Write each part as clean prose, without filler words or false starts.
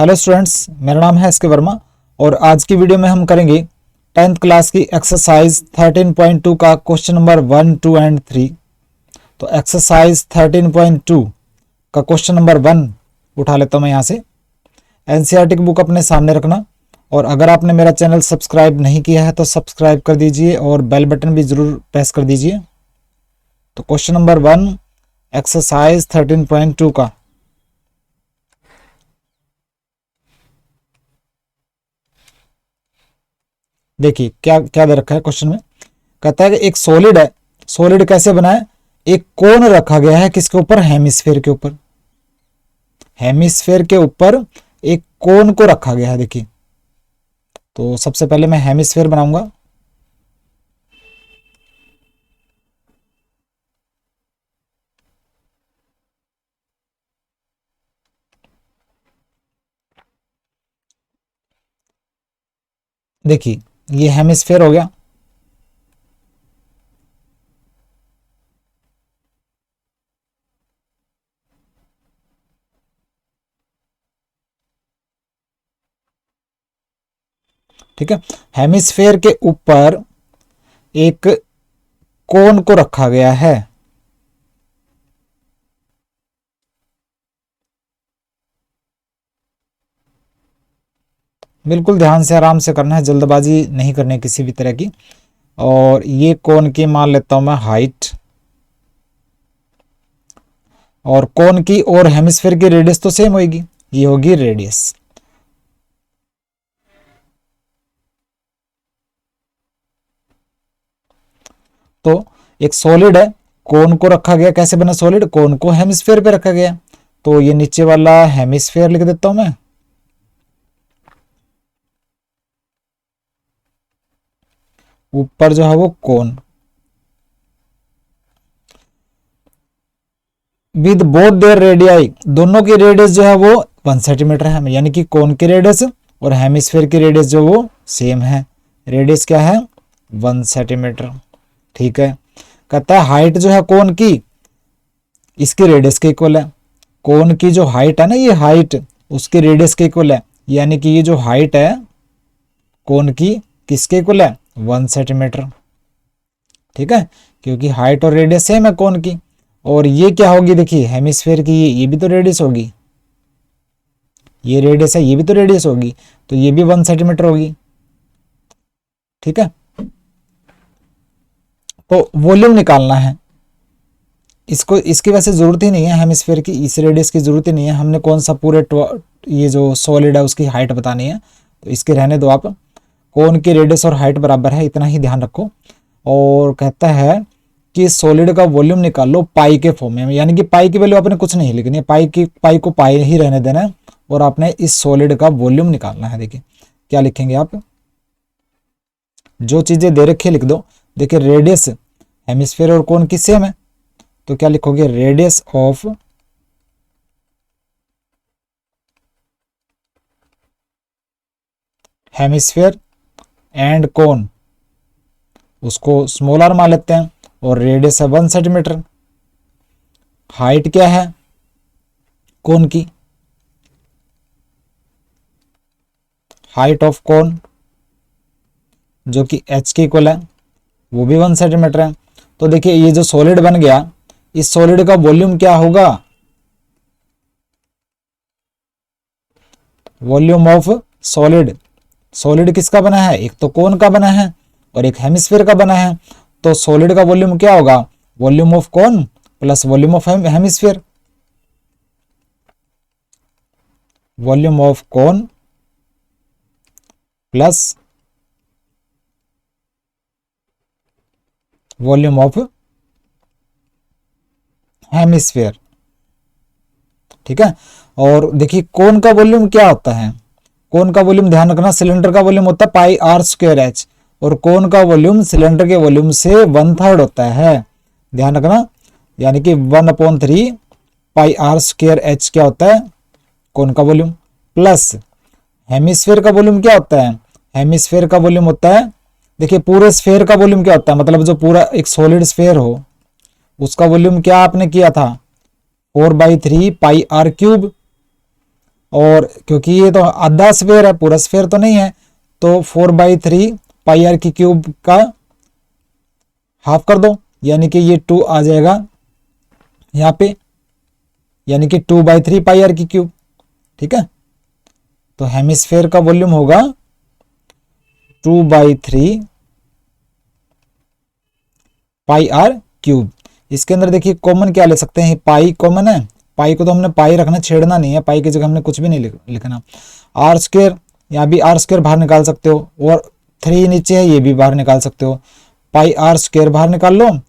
Hello students, मेरा नाम है एस के वर्मा और आज की वीडियो में हम करेंगे 10th क्लास की एक्सरसाइज 13.2 का क्वेश्चन नंबर 1, 2 एंड 3। तो एक्सरसाइज 13.2 का क्वेश्चन नंबर 1 उठा लेता हूँ मैं यहाँ से। एनसीईआरटी की बुक अपने सामने रखना और अगर आपने मेरा चैनल सब्सक्राइब नहीं किया है तो सब्सक्राइब कर दीजिए और बेल बटन भी ज़रूर प्रेस कर दीजिए। तो क्वेश्चन नंबर 1 एक्सरसाइज 13.2 का देखिए क्या क्या दे रखा है क्वेश्चन में। कहता है कि एक सॉलिड है, सॉलिड कैसे बना है, एक कोन रखा गया है किसके ऊपर, हेमिस्फेयर के ऊपर। हेमिस्फेयर के ऊपर एक कोन को रखा गया है। देखिए तो सबसे पहले मैं हेमिस्फेयर बनाऊंगा। देखिए ये हेमिस्फेयर हो गया। ठीक है, हेमिस्फेयर के ऊपर एक कोन को रखा गया है। बिल्कुल ध्यान से आराम से करना है, जल्दबाजी नहीं करनी है किसी भी तरह की। और ये कोन की मान लेता हूं मैं हाइट, और कोन की और हेमिस्फेयर की रेडियस तो सेम होगी, ये होगी रेडियस। तो एक सॉलिड है, कोन को रखा गया, कैसे बना सॉलिड, कोन को हेमिस्फेयर पे रखा गया। तो ये नीचे वाला हेमिस्फेयर लिख देता हूं मैं, ऊपर जो है वो कोन। विद बोथ देयर रेडियाई, दोनों की रेडियस जो है वो 1 सेंटीमीटर है, यानी कि कोन की रेडियस और हेमिस्फेयर की रेडियस जो वो सेम है। रेडियस क्या है, 1 सेंटीमीटर। ठीक है, कहता है हाइट जो है कोन की इसकी रेडियस के इक्वल है। कोन की जो हाइट है ना, ये हाइट उसकी रेडियस के इक्वल है, यानी कि ये जो हाइट है कोन की किसके इक्वल है, 1 सेंटीमीटर। ठीक है, क्योंकि हाइट और रेडियस सेम है कोन की। और ये क्या होगी, देखिए हेमिस्फेयर की ये भी तो रेडियस होगी, ये रेडियस है, ये भी तो रेडियस होगी, तो ये भी 1 सेंटीमीटर होगी। ठीक है, तो वॉल्यूम निकालना है इसको, इसकी वैसे जरूरत ही नहीं है हेमिस्फेयर की, इस रेडियस की जरूरत ही नहीं है। हमने कौन सा पूरे ये जो सॉलिड है उसकी हाइट बतानी है, तो इसके रहने दो आप। कोन की रेडियस और हाइट बराबर है, इतना ही ध्यान रखो। और कहता है कि सॉलिड का वॉल्यूम निकाल लो पाई के फॉर्म में, यानी कि पाई की वैल्यू आपने कुछ नहीं लिखनी है, पाई को पाई ही रहने देना है और आपने इस सॉलिड का वॉल्यूम निकालना है। देखिए क्या लिखेंगे आप, जो चीजें दे रखी लिख दो। देखिए रेडियस हेमिस्फेयर और कोन की सेम है, तो क्या लिखोगे, रेडियस ऑफ हेमिस्फेयर एंड कोन, उसको स्मॉल आर मान लेते हैं, और रेडियस है 1 सेंटीमीटर। हाइट क्या है कोन की, हाइट ऑफ कोन जो कि h के इक्वल है, वो भी 1 सेंटीमीटर है। तो देखिए ये जो सॉलिड बन गया, इस सॉलिड का वॉल्यूम क्या होगा, वॉल्यूम ऑफ सॉलिड। सॉलिड किसका बना है, एक तो कोन का बना है और एक हेमिस्फीयर का बना है। तो सॉलिड का वॉल्यूम क्या होगा, volume of cone plus volume of hemisphere. Volume of cone plus volume of hemisphere. ठीक है, और देखिए कोन का वॉल्यूम क्या होता है, कोन का वॉल्यूम ध्यान रखना, सिलेंडर का वॉल्यूम होता है पाई आर स्क्वायर एच, और कोन का वॉल्यूम सिलेंडर के वॉल्यूम से 1/3 होता है, ध्यान रखना। यानी कि 1/3 पाई आर स्क्वायर एच क्या होता है, कोन का वॉल्यूम, प्लस हेमिस्फेयर का वॉल्यूम क्या होता है, हेमिस्फेयर का वॉल्यूम होता है, देखिए पूरे स्फेयर का वॉल्यूम क्या होता है, मतलब जो पूरा एक सॉलिड स्फेयर हो उसका वॉल्यूम क्या आपने किया था, 4/3 पाई आर क्यूब। और क्योंकि ये तो आधा स्फेयर है, पूरा स्फेयर तो नहीं है, तो 4/3 पाई आर की क्यूब का हाफ कर दो, यानी कि ये 2 आ जाएगा यहाँ पे, यानी कि 2/3 पाई आर की क्यूब। ठीक है, तो हेमिस्फेयर का वॉल्यूम होगा 2/3 पाई आर क्यूब। इसके अंदर देखिए कॉमन क्या ले सकते हैं, पाई कॉमन है, पाई को तो हमने पाई रखना, छेड़ना नहीं है, पाई की जगह हमने कुछ भी नहीं लिखना। आर स्क्वायर, यहाँ भी आर स्क्वायर बाहर निकाल सकते हो, और 3 नीचे है, ये भी बाहर निकाल सकते हो, पाई आर स्क्वायर बाहर निकाल लो,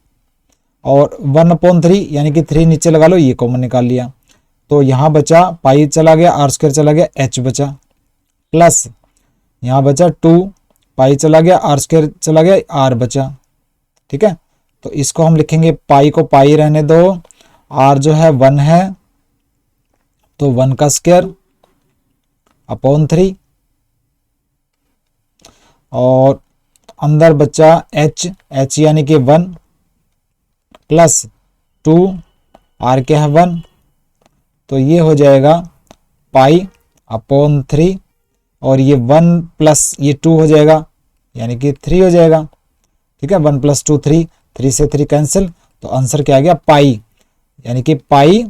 और 1/3 यानी कि 3 नीचे लगा लो, ये कॉमन निकाल लिया। तो यहाँ बचा पाई चला गया, आर स्क्वायर चला गया, एच बचा, प्लस यहाँ बचा 2 पाई चला गया, आर स्क्वायर चला गया, आर बचा। ठीक है, तो इसको हम लिखेंगे, पाई को पाई रहने दो, आर जो है 1 है, तो 1 का स्क्वायर अपॉन 3, और अंदर बचा एच यानी कि 1 प्लस 2, आर क्या है 1, तो ये हो जाएगा पाई अपॉन 3, और ये 1 प्लस ये 2 हो जाएगा, यानी कि 3 हो जाएगा। ठीक है, 1 + 2 3, 3 से 3 कैंसिल, तो आंसर क्या आ गया पाई, यानी कि पाई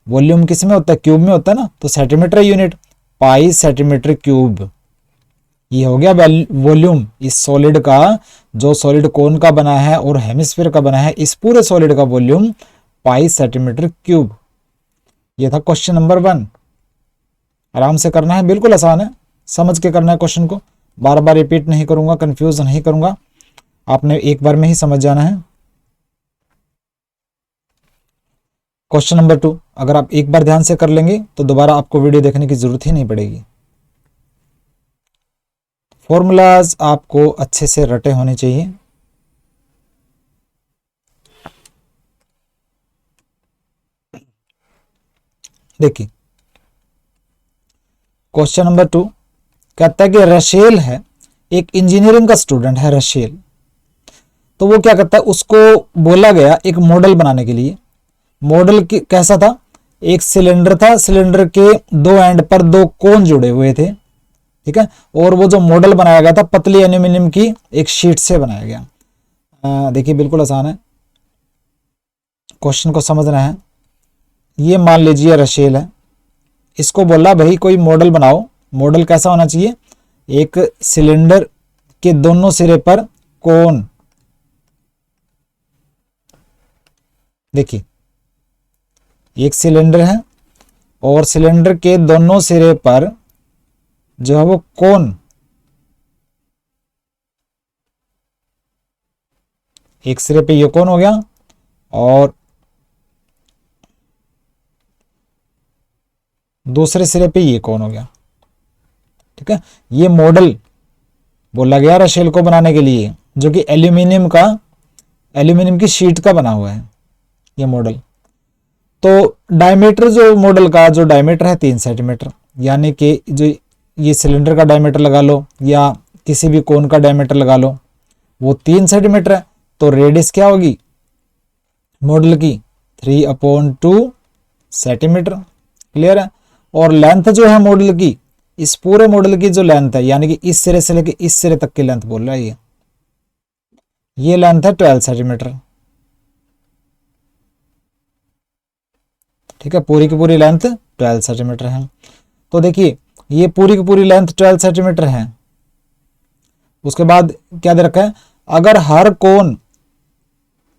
वॉल्यूम किस में होता है, क्यूब में होता है ना, तो सेंटीमीटर यूनिट, पाई सेंटीमीटर क्यूब। ये हो गया वॉल्यूम इस सॉलिड का, जो सॉलिड कोन का बना है और हेमिस्फीयर का बना है, इस पूरे सॉलिड का वॉल्यूम पाई सेंटीमीटर क्यूब। ये था क्वेश्चन नंबर 1। आराम से करना है, बिल्कुल आसान है, समझ के करना है क्वेश्चन को, बार बार रिपीट नहीं करूंगा, कंफ्यूज नहीं करूंगा, आपने एक बार में ही समझ जाना है। क्वेश्चन नंबर 2, अगर आप एक बार ध्यान से कर लेंगे तो दोबारा आपको वीडियो देखने की जरूरत ही नहीं पड़ेगी। फॉर्मूलाज आपको अच्छे से रटे होने चाहिए। देखिए क्वेश्चन नंबर 2 कहता है कि रशेल है, एक इंजीनियरिंग का स्टूडेंट है रशेल, तो वो क्या करता है, उसको बोला गया एक मॉडल बनाने के लिए। मॉडल कैसा था, एक सिलेंडर था, सिलेंडर के 2 एंड पर 2 कोन जुड़े हुए थे। ठीक है, और वो जो मॉडल बनाया गया था पतली एल्यूमिनियम की एक शीट से बनाया गया। देखिए बिल्कुल आसान है, क्वेश्चन को समझना है। ये मान लीजिए रशेल है, इसको बोला भाई कोई मॉडल बनाओ, मॉडल कैसा होना चाहिए, एक सिलेंडर के दोनों सिरे पर कोन। देखिए एक सिलेंडर है और सिलेंडर के दोनों सिरे पर जो है वो कोन, एक सिरे पे ये कोन हो गया और दूसरे सिरे पे ये कोन हो गया। ठीक है, ये मॉडल बोला गया रशेल को बनाने के लिए, जो कि एल्यूमिनियम की शीट का बना हुआ है ये मॉडल। तो डायमीटर जो मॉडल का जो डायमीटर है 3 सेंटीमीटर, यानी कि जो ये सिलेंडर का डायमीटर लगा लो या किसी भी कोन का डायमीटर लगा लो, वो 3 सेंटीमीटर है। तो रेडियस क्या होगी मॉडल की, 3/2 सेंटीमीटर। क्लियर है, और लेंथ जो है मॉडल की, इस पूरे मॉडल की जो लेंथ है, यानी कि इस सिरे से लेकर इस सिरे तक की लेंथ बोल रहा है, ये लेंथ है 12 सेंटीमीटर। ठीक है, पूरी की पूरी लेंथ 12 सेंटीमीटर है। तो देखिए ये पूरी की पूरी लेंथ 12 सेंटीमीटर है। उसके बाद क्या दे रखा है, अगर हर कोन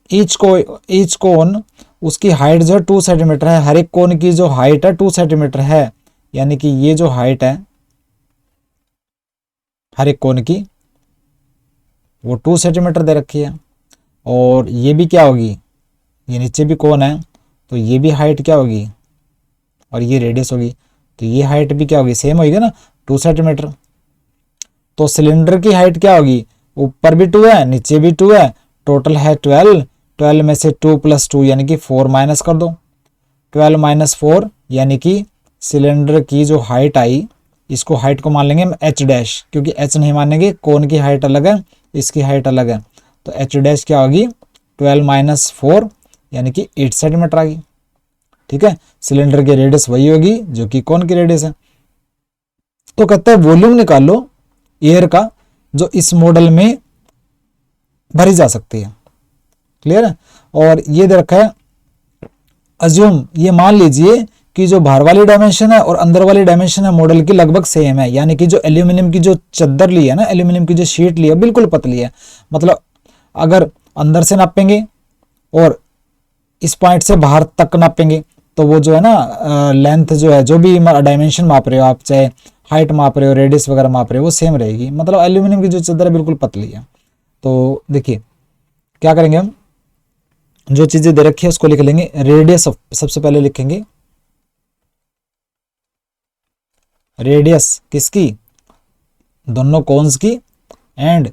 ईच कोन उसकी हाइट जो है 2 सेंटीमीटर है, हर एक कोन की जो हाइट है 2 सेंटीमीटर है, यानी कि ये जो हाइट है हर एक कोन की वो 2 सेंटीमीटर दे रखी है। और ये भी क्या होगी, ये नीचे भी कोन है तो ये भी हाइट क्या होगी, और ये रेडियस होगी, तो ये हाइट भी क्या होगी, सेम होगी ना, 2 सेंटीमीटर। तो सिलेंडर की हाइट क्या होगी, ऊपर भी 2 है नीचे भी 2 है, टोटल है 12। 12 में से 2 + 2 यानी कि 4 माइनस कर दो, 12 - 4 यानी कि सिलेंडर की जो हाइट आई, इसको हाइट को मान लेंगे एच डैश, क्योंकि एच नहीं मानेंगे, कोन की हाइट अलग है इसकी हाइट अलग है, तो एच डैश क्या होगी 12 - 4 यानी कि 8 सेंटीमीटर आ गई। ठीक है, सिलेंडर की रेडियस वही होगी जो कि कोन की रेडियस है। तो कहता है वॉल्यूम निकाल लो एयर का जो इस मॉडल में भरी जा सकती है। क्लियर है। और ये दे रखा है अज्यूम, ये मान लीजिए कि जो बाहर वाली डायमेंशन है और अंदर वाली डायमेंशन है मॉडल की लगभग सेम है, यानी कि जो एल्यूमिनियम की जो चद्दर ली है ना, एल्यूमिनियम की जो शीट ली है बिल्कुल पतली है। मतलब अगर अंदर से नापेंगे और इस पॉइंट से बाहर तक नापेंगे तो वो जो है ना लेंथ जो है, जो भी डायमेंशन माप रहे हो आप, चाहे हाइट माप रहे हो, रेडियस वगैरह माप रहे हो, वो सेम रहेगी। मतलब एल्यूमिनियम की जो चद्दर है बिल्कुल पतली है। तो देखिए क्या करेंगे हम, जो चीजें दे रखी है उसको लिख लेंगे। रेडियस सबसे पहले लिखेंगे, रेडियस किसकी, दोनों कोन्स की एंड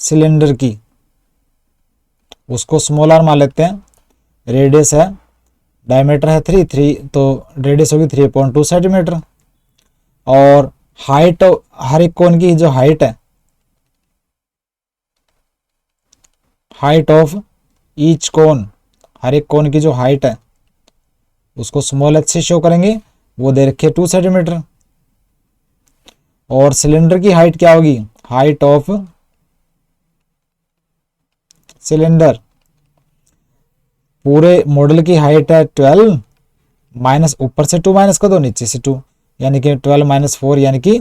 सिलेंडर की, उसको स्मॉल आर मान लेते हैं। रेडियस है, डायमीटर है 3 तो रेडियस होगी 3.2 सेंटीमीटर। और हाइट हर एक कोन की जो हाइट है, हाइट ऑफ ईच कोन, हर एक कोन की जो हाइट है उसको स्मॉल एच से शो करेंगे, वो दे रखी है 2 सेंटीमीटर। और सिलेंडर की हाइट क्या होगी, हाइट ऑफ सिलेंडर, पूरे मॉडल की हाइट है 12 माइनस ऊपर से 2 माइनस कर दो, नीचे से 2, यानी कि 12 माइनस 4 यानी कि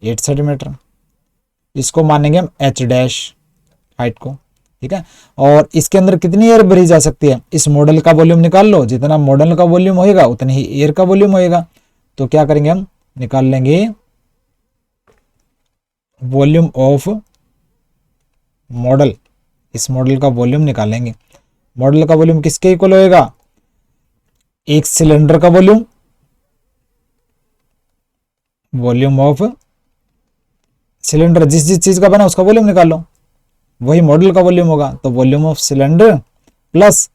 8 सेंटीमीटर। इसको मानेंगे हम एच डैश हाइट को। ठीक है। और इसके अंदर कितनी एयर भरी जा सकती है, इस मॉडल का वॉल्यूम निकाल लो, जितना मॉडल का वॉल्यूम होएगा उतनी ही एयर का वॉल्यूम होएगा। तो क्या करेंगे हम, निकाल लेंगे वॉल्यूम ऑफ मॉडल, इस मॉडल का वॉल्यूम निकालेंगे। मॉडल का वॉल्यूम किसके इक्वल होएगा, एक सिलेंडर का वॉल्यूम, वॉल्यूम ऑफ सिलेंडर, जिस जिस चीज का बना उसका वॉल्यूम निकाल लो, वही मॉडल का वॉल्यूम होगा। तो वॉल्यूम ऑफ सिलेंडर प्लस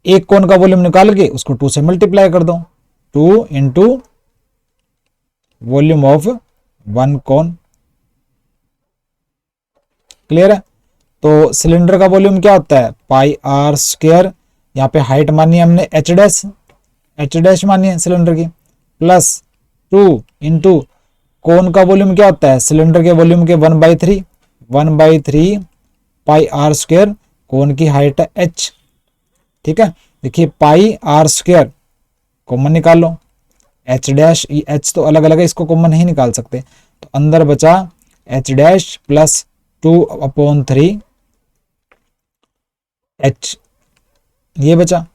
एक कोन का वॉल्यूम निकाल के उसको 2 से मल्टीप्लाई कर दो, 2 into volume of 1 cone. Clear है। तो सिलेंडर का वॉल्यूम क्या होता है, पाई आर स्क्वायर, यहाँ पे हाइट मानी है हमने एच डैश मानी है सिलेंडर की, प्लस 2 इंटू कोन का वॉल्यूम क्या होता है, सिलेंडर के वॉल्यूम के 1/3 पाई आर स्क्वायर, कोन की हाइट है एच। ठीक है। देखिए पाई आर स्क्वायर कॉमन निकाल लो, एच डैश, एच तो अलग अलग है, इसको कॉमन नहीं निकाल सकते, तो अंदर बचा एच डैश प्लस 2/3 एच, ये बचा।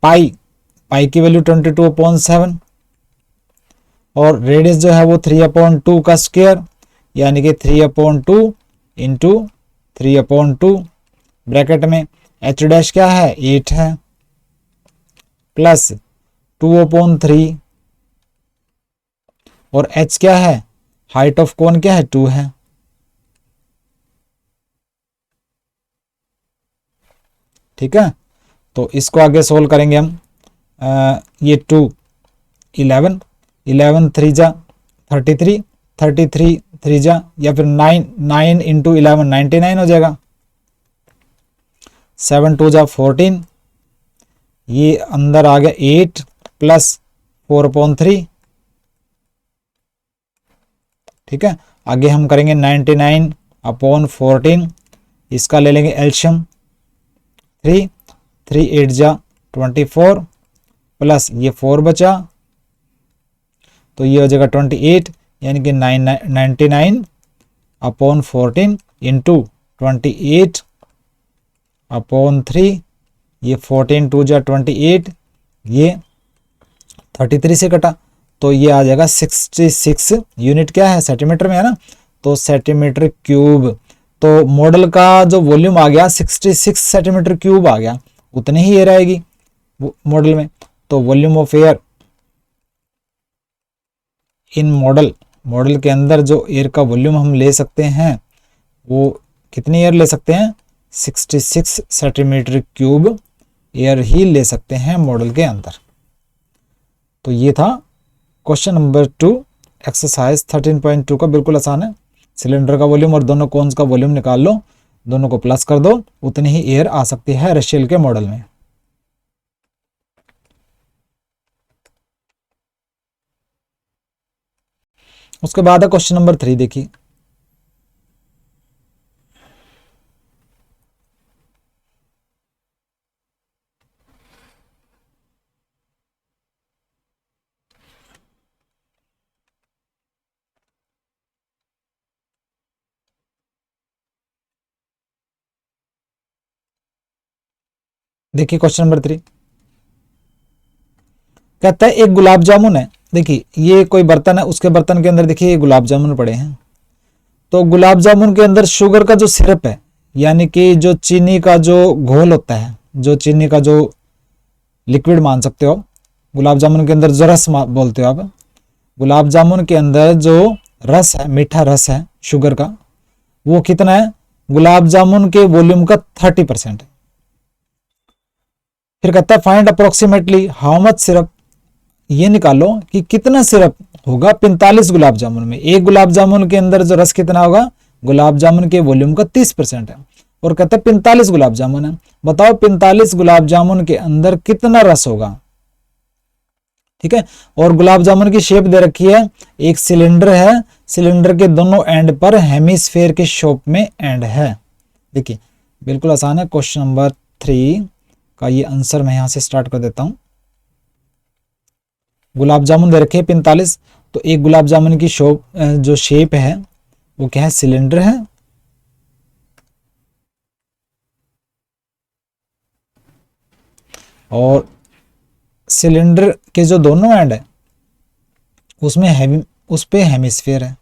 पाई की वैल्यू 22/7 और रेडियस जो है वो 3/2 का स्क्वायर, यानी कि 3/2 इंटू 3/2 ब्रैकेट में एच डैश क्या है 8 है, प्लस 2/3 और एच क्या है, हाइट ऑफ कोन क्या है 2 है। ठीक है। तो इसको आगे सोल्व करेंगे हम। ये 2 11 11 3 जा 33 33 3 जा, या फिर 9 इंटू 11 99 हो जाएगा, 7 2 जा 14, ये अंदर आ गया 8 प्लस 4/3। ठीक है। आगे हम करेंगे 99/14, इसका ले लेंगे एल्शियम 3 8 जा 24 प्लस ये 4 बचा, तो ये हो जाएगा 28, यानी कि 99/14 इंटू 28/3, ये 14 2 जा 28, ये 33 से कटा, तो ये आ जाएगा 66 यूनिट, क्या है सेंटीमीटर में है ना, तो सेंटीमीटर क्यूब। तो मॉडल का जो वॉल्यूम आ गया 66 सेंटीमीटर क्यूब आ गया, उतनी ही एयर आएगी मॉडल में। तो volume of air in model के अंदर जो एयर का वॉल्यूम हम ले सकते हैं वो कितनी एयर ले सकते हैं, 66 सेंटीमीटर क्यूब एयर ही ले सकते हैं मॉडल के अंदर। तो ये था क्वेश्चन नंबर 2 एक्सरसाइज 13.2 का, बिल्कुल आसान है। सिलेंडर का वॉल्यूम और दोनों कोन्स का वॉल्यूम निकाल लो, दोनों को प्लस कर दो, उतनी ही एयर आ सकती है रशियल के मॉडल में। उसके बाद है क्वेश्चन नंबर 3, देखिए देखिए क्वेश्चन नंबर 3 कहता है एक गुलाब जामुन है। देखिए ये कोई बर्तन है, उसके बर्तन के अंदर देखिए गुलाब जामुन पड़े हैं। तो गुलाब जामुन के अंदर शुगर का जो सिरप है, यानी कि जो चीनी का जो घोल होता है, जो चीनी का जो लिक्विड मान सकते हो, गुलाब जामुन के अंदर जो रस बोलते हो आप, गुलाब जामुन के अंदर जो रस है, मीठा रस है शुगर का, वो कितना है? गुलाब जामुन के वॉल्यूम का 30% है। फिर कहता है find approximately how much syrup, ये निकालो कि कितना सिरप होगा 45 गुलाब जामुन में। एक गुलाब जामुन के अंदर जो रस कितना होगा? गुलाब जामुन के वॉल्यूम का 30% है, और कहते हैं 45 गुलाब जामुन है। बताओ 45 गुलाब जामुन के अंदर कितना रस होगा। ठीक है, और गुलाब जामुन की शेप दे रखी है, एक सिलेंडर है, सिलेंडर के दोनों एंड पर हेमिस्फेयर के शेप में एंड है। देखिए बिल्कुल आसान है। क्वेश्चन नंबर 3 का ये आंसर मैं यहां से स्टार्ट कर देता हूं। गुलाब जामुन दे रखे 45, तो एक गुलाब जामुन की जो शेप है वो क्या है? सिलेंडर है, और सिलेंडर के जो दोनों एंड है उसमें उस पे हेमिस्फीयर है।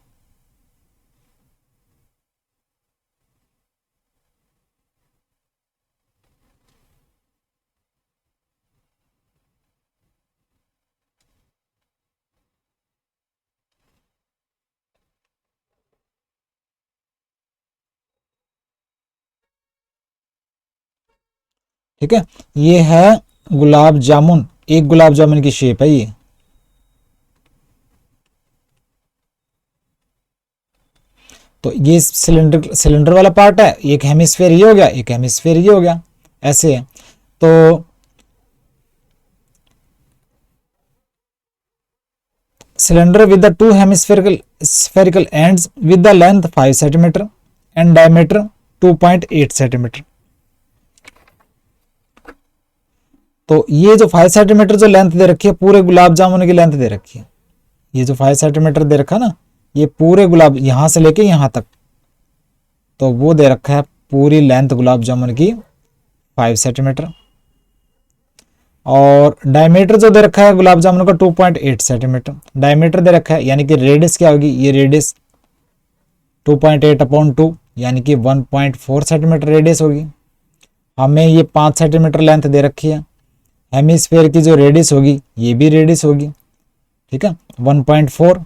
ठीक है, ये है गुलाब जामुन, एक गुलाब जामुन की शेप है ये। तो ये सिलेंडर सिलेंडर वाला पार्ट है, एक हेमिस्फीयर ये हो गया, एक हेमिस्फीयर ये हो गया, ऐसे है। तो cylinder with the two hemispherical spherical ends with the length 5 centimetre and diameter 2.8 centimetre. तो ये जो 5 सेंटीमीटर जो लेंथ दे रखी है, पूरे गुलाब जामुन की लेंथ दे रखी है। ये जो 5 सेंटीमीटर दे रखा ना, ये पूरे गुलाब यहां से लेके यहां तक, तो वो दे रखा है पूरी लेंथ गुलाब जामुन की 5 सेंटीमीटर। और डायमीटर जो दे रखा है गुलाब जामुन का 2.8 सेंटीमीटर डायमीटर दे रखा है, यानी कि रेडियस क्या होगी? ये रेडियस 2.8/2 यानी कि 1.4 सेंटीमीटर रेडियस होगी। हमें ये 5 सेंटीमीटर लेंथ दे रखी है। हेमिस्फेयर की जो रेडियस होगी ये भी रेडियस होगी, ठीक है, 1.4,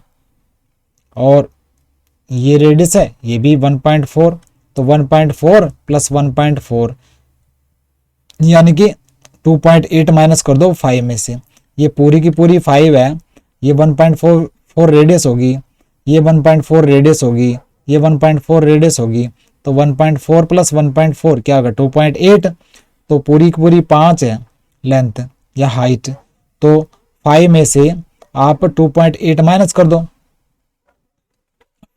और ये रेडियस है ये भी 1.4, तो 1.4 प्लस 1.4 यानी कि 2.8 माइनस कर दो 5 में से, ये पूरी की पूरी 5 है, ये 1.4 रेडियस होगी, ये 1.4 रेडियस होगी, ये 1.4 रेडियस होगी, तो 1.4 प्लस 1.4 क्या होगा? 2.8, तो पूरी की पूरी 5 है लेंथ या हाइट, तो 5 में से आप 2.8 माइनस कर दो,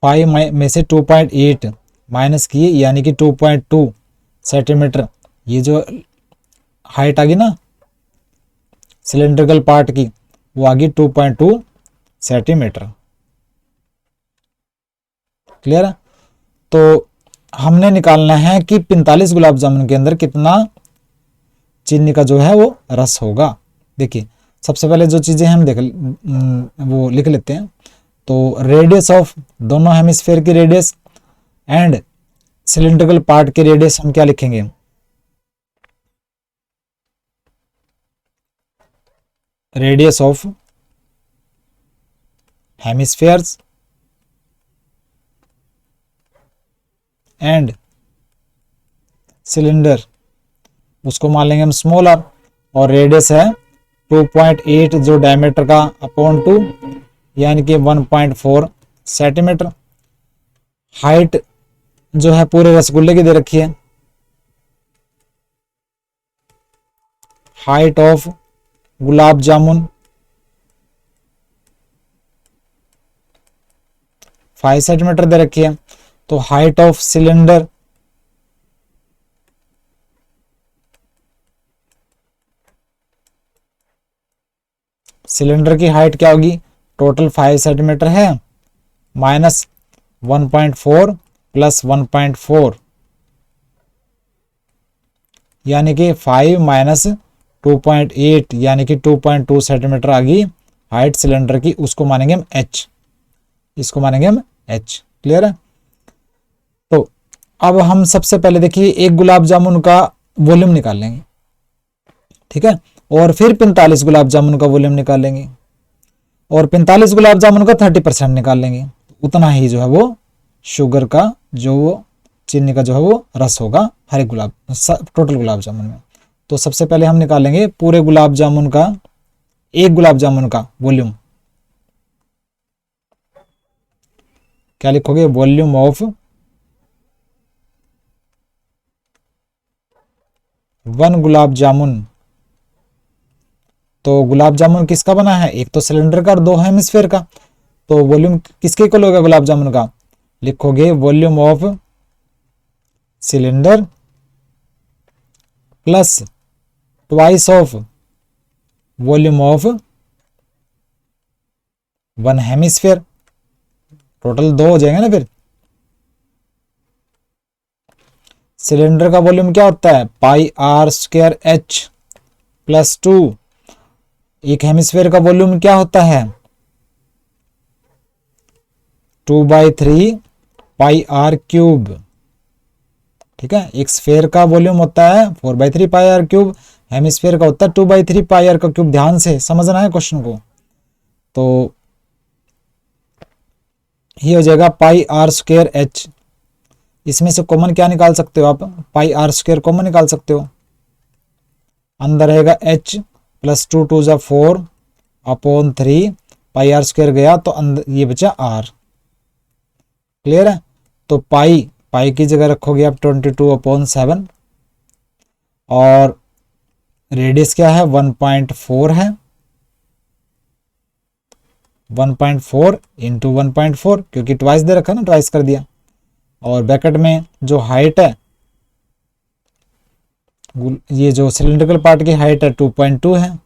5 में से 2.8 माइनस किए यानी कि 2.2 सेंटीमीटर, ये जो हाइट आ गई ना सिलेंड्रिकल पार्ट की, वो आ गई 2.2 सेंटीमीटर। क्लियर है? तो हमने निकालना है कि 45 गुलाब जामुन के अंदर कितना चीनी का जो है वो रस होगा। देखिए सबसे पहले जो चीजें हम वो लिख लेते हैं। तो रेडियस ऑफ दोनों हेमिस्फेयर की रेडियस एंड सिलिंड्रिकल पार्ट की रेडियस हम क्या लिखेंगे? Radius of hemispheres and cylinder, उसको मान लेंगे हम स्मॉल आर, और रेडियस है 2.8 जो डायमीटर का अपॉन 2 यानी कि 1.4 सेंटीमीटर। हाइट जो है पूरे रसगुल्ले की दे रखी है, height of gulab jamun 5 centimetre दे रखी है। तो हाइट ऑफ सिलेंडर की हाइट क्या होगी, टोटल 5 सेंटीमीटर है माइनस 1.4 प्लस 1.4 यानी कि 5 माइनस 2.8 यानी कि 2.2 सेंटीमीटर आ गई हाइट सिलेंडर की। उसको मानेंगे हम h, इसको मानेंगे हम h। क्लियर है। तो अब हम सबसे पहले देखिए एक गुलाब जामुन का वॉल्यूम निकाल लेंगे, ठीक है, और फिर 45 गुलाब जामुन का वॉल्यूम निकाल लेंगे और 45 गुलाब जामुन का 30% निकाल लेंगे। उतना ही जो है वो शुगर का जो वो चीनी का जो है वो रस होगा हर एक टोटल गुलाब जामुन में। तो सबसे पहले हम निकालेंगे पूरे गुलाब जामुन का, एक गुलाब जामुन का वॉल्यूम। क्या लिखोगे, वॉल्यूम ऑफ 1 गुलाब जामुन। तो गुलाब जामुन किसका बना है, एक तो सिलेंडर का और 2 हेमिस्फेयर का। तो वॉल्यूम किसके इक्वल होगा गुलाब जामुन का, लिखोगे volume of cylinder plus twice of volume of 1 hemisphere. Total 2 हो जाएंगे ना। फिर सिलेंडर का वॉल्यूम क्या होता है, पाई आर स्क्वायर एच प्लस 2। एक हेमिस्फेयर का वॉल्यूम क्या होता है, 2/3 पाई आर क्यूब। ठीक है, एक स्फेयर का वॉल्यूम होता है 4/3 पाई आर क्यूब, हेमिस्फेयर का होता है 2/3 पाई आर का क्यूब। ध्यान से समझना है क्वेश्चन को। तो ये हो जाएगा पाई आर स्क्वायर एच। इसमें से कॉमन क्या निकाल सकते हो आप, पाई आर स्क्वायर कॉमन निकाल सकते हो। अंदर रहेगा एच प्लस 2 2 जा 4 अपॉन 3 पाई आर स्क्वायर गया तो अंदर ये बचा आर। क्लियर है। तो पाई की जगह रखोगे आप 22/7 और रेडियस क्या है 1.4 है, 1.4 इंटू 1.4 क्योंकि ट्वाइस दे रखा ना, ट्वाइस कर दिया। और ब्रैकेट में जो हाइट है, ये जो सिलिंड्रिकल पार्ट की हाइट है 2.2 है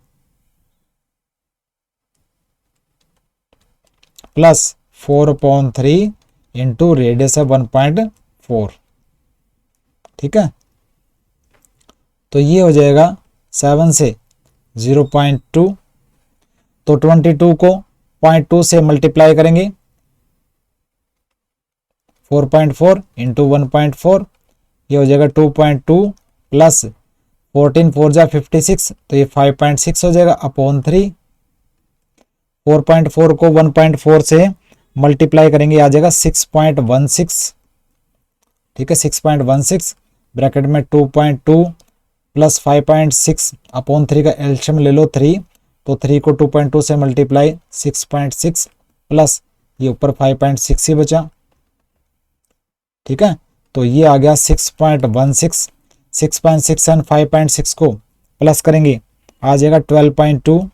प्लस 4/3 इंटू रेडियस है 1.4। ठीक है, तो ये हो जाएगा 7 से 0.2। तो 22 को 0.2 से मल्टीप्लाई करेंगे 4.4 इंटू 1.4, ये हो जाएगा 2.2 प्लस 14 4 जा 56 तो ये 5.6 हो जाएगा अपॉन 3। 4.4 को 1.4 से मल्टीप्लाई करेंगे आ जाएगा 6.16। ठीक है, 6.16 ब्रैकेट में 2.2 प्लस 5.6 अपॉन 3 का एलसीएम ले लो 3, तो 3 को 2.2 से मल्टीप्लाई 6.6 प्लस ये ऊपर 5.6 ही बचा। ठीक है, तो ये आ गया 6.16। 6.6 एंड 5.6 को प्लस करेंगे आ जाएगा 12.2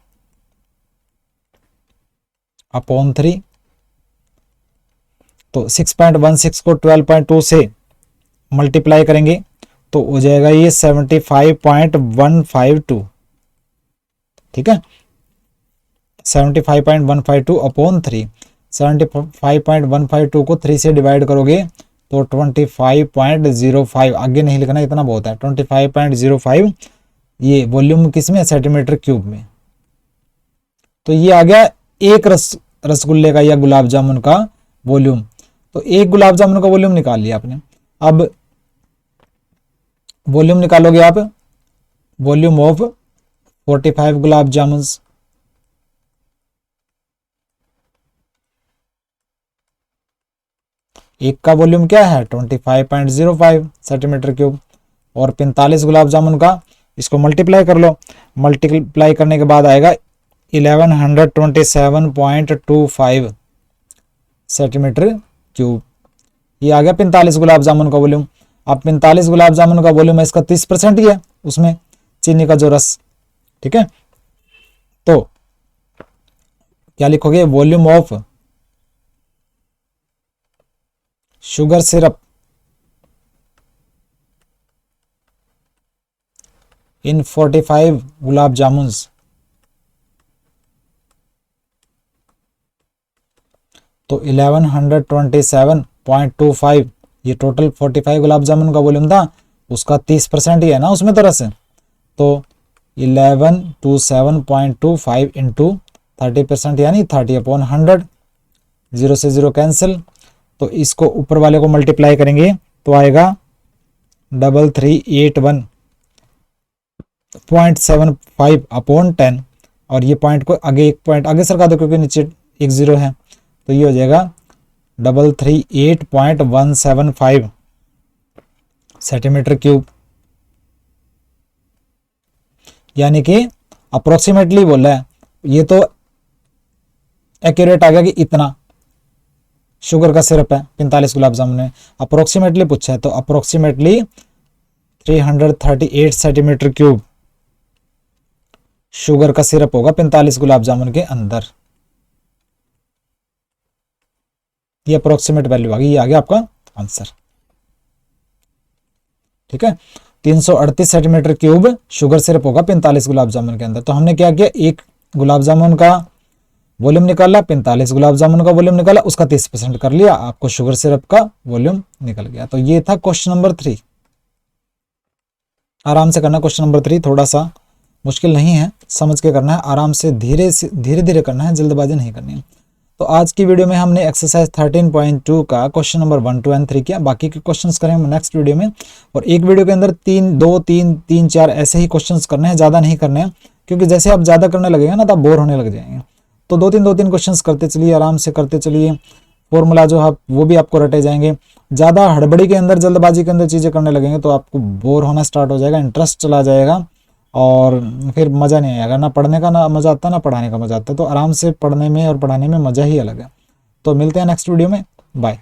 अपॉन 3। तो 6.16 को 12.2 से मल्टीप्लाई करेंगे तो हो जाएगा ये 75.152। ठीक है, 75.152 अपॉन 3। 75.152 को 3 से डिवाइड करोगे तो 25.05, आगे नहीं लिखना इतना बहुत है, 25.05 ये वॉल्यूम किसमें, सेंटीमीटर क्यूब में। तो ये आ गया एक रसगुल्ले का या गुलाब जामुन का वॉल्यूम। तो एक गुलाब जामुन का वॉल्यूम निकाल लिया आपने। अब वॉल्यूम निकालोगे आप, वॉल्यूम ऑफ 45 गुलाब जामुन। एक का वॉल्यूम क्या है 25.05 सेंटीमीटर क्यूब और 45 गुलाब जामुन का, इसको मल्टीप्लाई कर लो। मल्टीप्लाई करने के बाद आएगा 1127.25 सेंटीमीटर क्यूब। ये आ गया 45 गुलाब जामुन का वॉल्यूम। अब 45 गुलाब जामुन का वॉल्यूम है, इसका 30% ही है उसमें चीनी का जो रस। ठीक है, तो क्या लिखोगे, वॉल्यूम ऑफ शुगर सिरप इन 45 गुलाब जामुन्स, तो 1127.25, ये टोटल 45 गुलाब जामुन का वॉल्यूम था, उसका 30% ही है ना उसमें तरह से, तो 1127.25 इंटू 30% यानी 30/100, 0 से 0 कैंसिल, तो इसको ऊपर वाले को मल्टीप्लाई करेंगे तो आएगा 3381.75/10, और ये पॉइंट को आगे एक पॉइंट आगे सरका दो क्योंकि नीचे एक 0 है, तो ये हो जाएगा 338.175 सेंटीमीटर क्यूब, यानी कि अप्रोक्सीमेटली बोला है, ये तो एक्यूरेट आ गया कि इतना शुगर का सिरप है 45 गुलाब जामुन है, अप्रोक्सीमेटली पूछा है तो अप्रोक्सीमेटली 338 सेंटीमीटर क्यूब शुगर का सिरप होगा 45 गुलाब जामुन के अंदर। ये अप्रोक्सीमेट वैल्यू आ गई, ये आ गया आपका आंसर। ठीक है, 338 सेंटीमीटर क्यूब शुगर सिरप होगा 45 गुलाब जामुन के अंदर। तो हमने क्या किया, एक गुलाब जामुन का वॉल्यूम निकाला, 45 गुलाब जामुन का वॉल्यूम निकाला, उसका 30% कर लिया, आपको शुगर सिरप का वॉल्यूम निकल गया। तो ये था क्वेश्चन नंबर 3। आराम से करना क्वेश्चन नंबर 3, थोड़ा सा मुश्किल नहीं है, समझ के करना है, आराम से धीरे धीरे करना है, जल्दबाजी नहीं करनी है। तो आज की वीडियो में हमने एक्सरसाइज 13.2 का क्वेश्चन नंबर 1, 2 और 3 किया। बाकी के क्वेश्चंस करेंगे नेक्स्ट वीडियो में, और एक वीडियो के अंदर 3, 4 ऐसे ही क्वेश्चंस करने हैं, ज़्यादा नहीं करने हैं, क्योंकि जैसे आप ज़्यादा करने लगेगा ना तो आप बोर होने लग जाएंगे। तो 2-3 क्वेश्चंस करते चलिए, आराम से करते चलिए, फॉर्मूला जो है वो भी आपको रटे जाएंगे। ज़्यादा हड़बड़ी के अंदर, जल्दबाजी के अंदर चीज़ें करने लगेंगे तो आपको बोर होना स्टार्ट हो जाएगा, इंटरेस्ट चला जाएगा, और फिर मज़ा नहीं आएगा, ना पढ़ने का ना मज़ा आता ना पढ़ाने का मज़ा आता है। तो आराम से पढ़ने में और पढ़ाने में मज़ा ही अलग है। तो मिलते हैं नेक्स्ट वीडियो में, बाय।